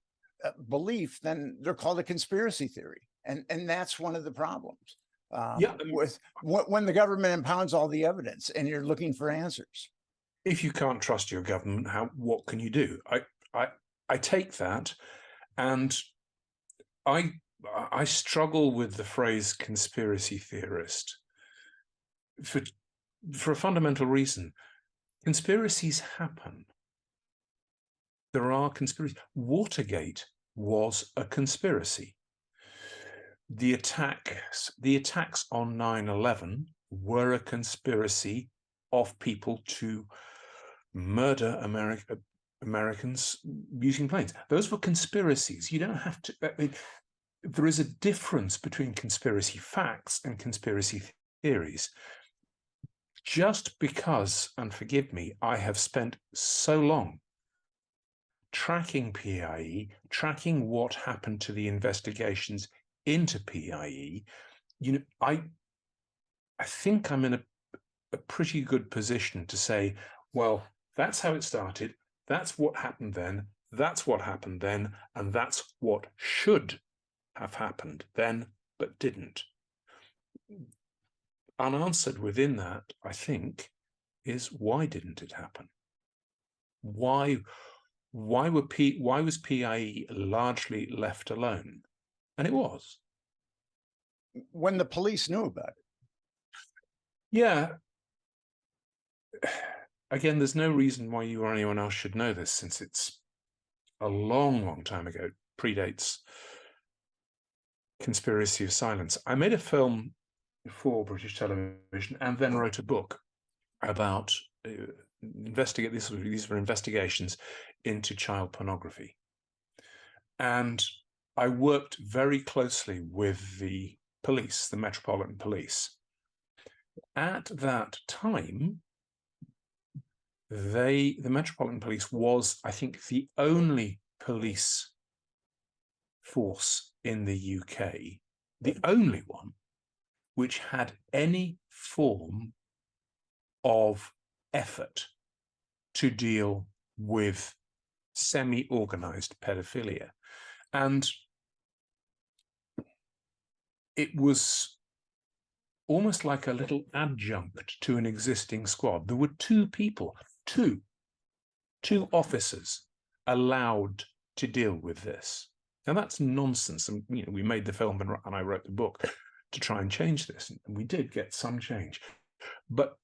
Speaker 3: belief, then they're called a conspiracy theory. And that's one of the problems with when the government impounds all the evidence and you're looking for answers.
Speaker 4: If you can't trust your government, what can you do? I take that, and I struggle with the phrase conspiracy theorist for a fundamental reason. Conspiracies happen. There are conspiracies. Watergate was a conspiracy. The attacks on 9/11 were a conspiracy of people to murder Americans using planes. Those were conspiracies. You don't have to. There is a difference between conspiracy facts and conspiracy theories. Just because, and forgive me, I have spent so long tracking PIE, tracking what happened to the investigations into PIE, I think I'm in a pretty good position to say, well, that's how it started, that's what happened then, that's what happened then, and that's what should have happened then, but didn't. Unanswered within that, I think, is why didn't it happen? Why was PIE largely left alone? And it was.
Speaker 3: When the police knew about it.
Speaker 4: Yeah. Again, there's no reason why you or anyone else should know this, since it's a long, long time ago. It predates Conspiracy of Silence. I made a film for British television and then wrote a book about these were investigations into child pornography. And I worked very closely with the police, the Metropolitan Police. At that time, the Metropolitan Police was, I think, the only police force in the UK, the only one which had any form of effort to deal with semi-organized pedophilia. And it was almost like a little adjunct to an existing squad. There were two officers allowed to deal with this. Now that's nonsense. And we made the film and I wrote the book to try and change this. And we did get some change. But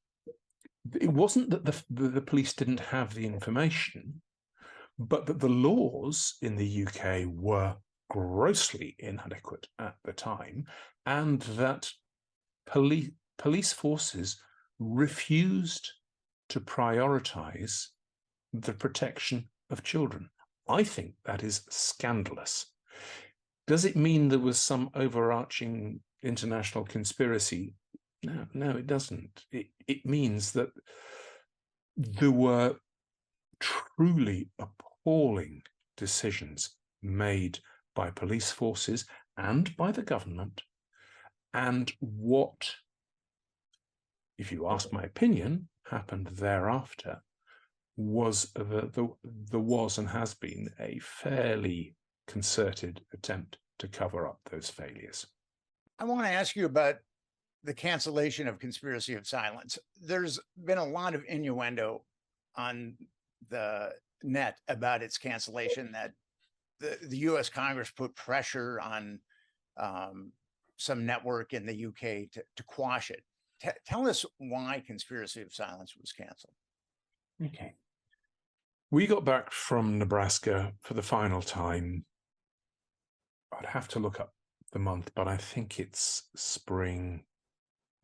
Speaker 4: it wasn't that the police didn't have the information, but that the laws in the UK were grossly inadequate at the time, and that police forces refused to prioritize the protection of children. I think that is scandalous. Does it mean there was some overarching international conspiracy? No, it doesn't. It means that there were truly appalling decisions made by police forces and by the government, and what, if you ask my opinion, happened thereafter was that there was and has been a fairly concerted attempt to cover up those failures.
Speaker 3: I want to ask you about the cancellation of Conspiracy of Silence. There's been a lot of innuendo on the net about its cancellation, that the U.S. Congress put pressure on some network in the UK to quash it. Tell us why Conspiracy of Silence was canceled.
Speaker 4: Okay. We got back from Nebraska for the final time. I'd have to look up the month, but I think it's spring,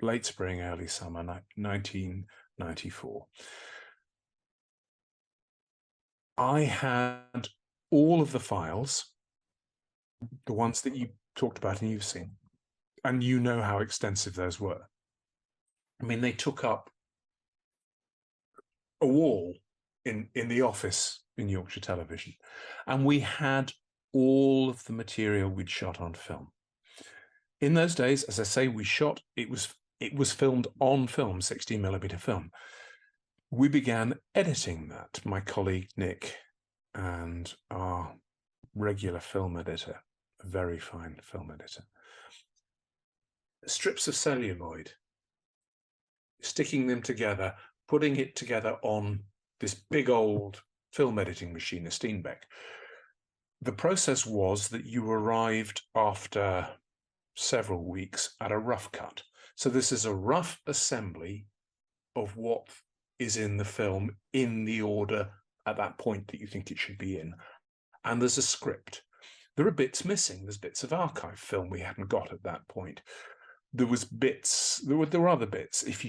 Speaker 4: late spring, early summer, 1994. I had all of the files, the ones that you talked about and you've seen, and you know how extensive those were. I mean, they took up a wall in the office in Yorkshire Television, and we had all of the material we'd shot on film. In those days, as I say, it was filmed on film, 16mm film. We began editing that, my colleague Nick and our regular film editor, a very fine film editor. Strips of celluloid, sticking them together, putting it together on this big old film editing machine, a Steenbeck. The process was that you arrived after several weeks at a rough cut. So this is a rough assembly of what is in the film in the order at that point that you think it should be in. And there's a script. There are bits missing. There's bits of archive film we hadn't got at that point. There were other bits. If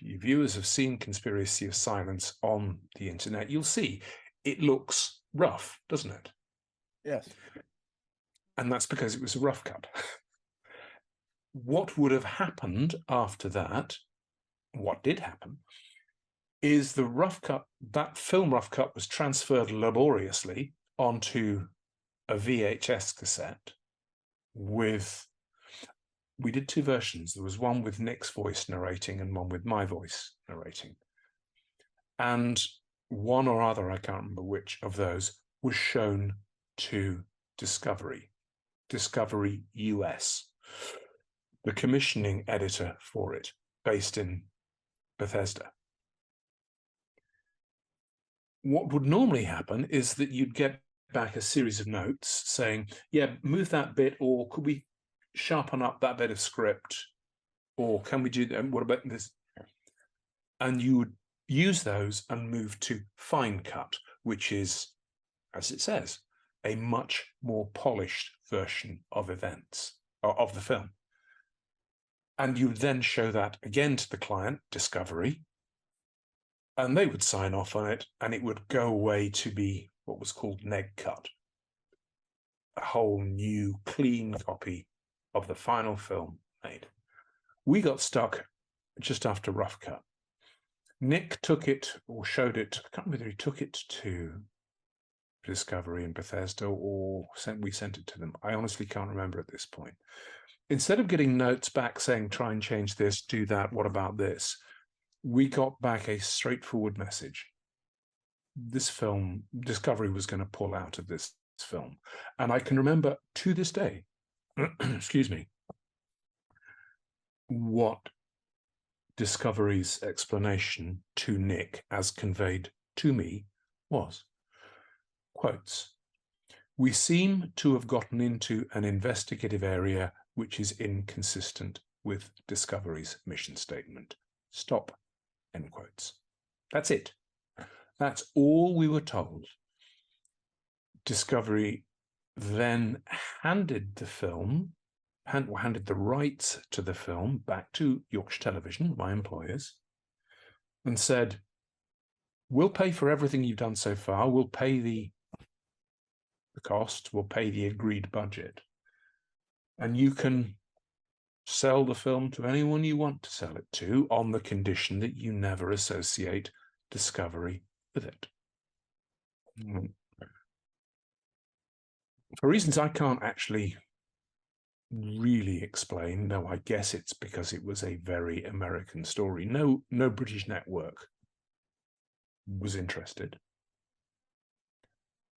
Speaker 4: your viewers have seen Conspiracy of Silence on the internet, you'll see it looks rough, doesn't it?
Speaker 3: Yes.
Speaker 4: And that's because it was a rough cut. What would have happened after that, what did happen, is the rough cut, that film rough cut was transferred laboriously onto a VHS cassette we did two versions. There was one with Nick's voice narrating and one with my voice narrating. And one or other, I can't remember which of those, was shown to Discovery US, the commissioning editor for it, based in Bethesda. What would normally happen is that you'd get back a series of notes saying, yeah, move that bit, or could we sharpen up that bit of script, or can we do that? What about this? And you would use those and move to fine cut, which is, as it says, a much more polished version of events, of the film. And you would then show that again to the client, Discovery, and they would sign off on it, and it would go away to be what was called neg cut, a whole new clean copy of the final film made. We got stuck just after rough cut. Nick took it, or showed it, I can't remember whether he took it to Discovery in Bethesda or we sent it to them. I honestly can't remember at this point. Instead of getting notes back saying, try and change this, do that, what about this? We got back a straightforward message. This film, Discovery was going to pull out of this film. And I can remember to this day, excuse me, what Discovery's explanation to Nick, as conveyed to me, was. Quotes, "We seem to have gotten into an investigative area which is inconsistent with Discovery's mission statement. Stop." End quotes. That's it. That's all we were told. Discovery then handed the film, handed the rights to the film back to Yorkshire Television, my employers, and said, we'll pay for everything you've done so far. We'll pay the cost. We'll pay the agreed budget. And you can sell the film to anyone you want to sell it to on the condition that you never associate Discovery with it. for reasons I can't actually really explain. No, I guess it's because it was a very American story. No British network was interested.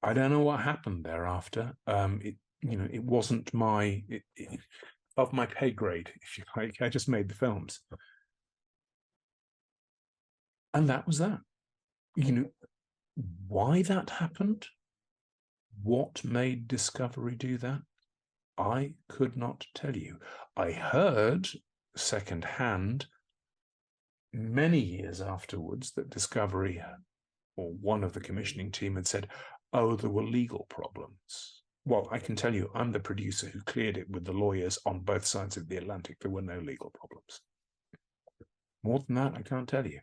Speaker 4: I don't know what happened thereafter. It wasn't of my pay grade, if you like. I just made the films, and that was that. Why that happened, what made Discovery do that, I could not tell you. I heard secondhand many years afterwards that Discovery, or one of the commissioning team, had said, oh, there were legal problems. Well, I can tell you, I'm the producer who cleared it with the lawyers on both sides of the Atlantic. There were no legal problems. More than that, I can't tell you.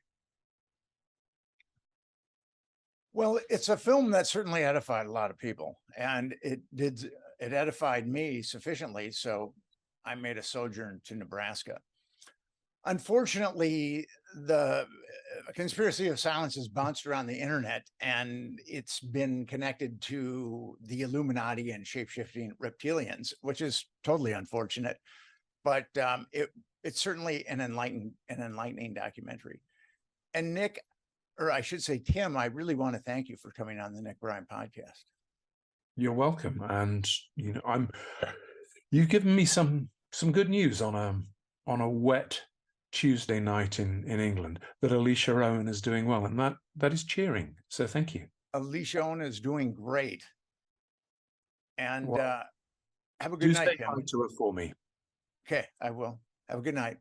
Speaker 3: Well, it's a film that certainly edified a lot of people, and it edified me sufficiently, so I made a sojourn to Nebraska. Unfortunately, the conspiracy of silence has bounced around the internet, and it's been connected to the Illuminati and shape-shifting reptilians, which is totally unfortunate. But it's certainly an enlightening documentary. And Nick, or I should say, Tim, I really want to thank you for coming on the Nick Bryant podcast.
Speaker 4: You're welcome. And you've given me some good news on a wet Tuesday night in England, that Alicia Owen is doing well, and that is cheering. So thank you.
Speaker 3: Alicia Owen is doing great. And
Speaker 4: well,
Speaker 3: have a good night,
Speaker 4: Tim. Do say hi to her for me.
Speaker 3: Okay, I will. Have a good night.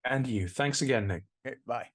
Speaker 4: And you. Thanks again, Nick.
Speaker 3: Okay, bye.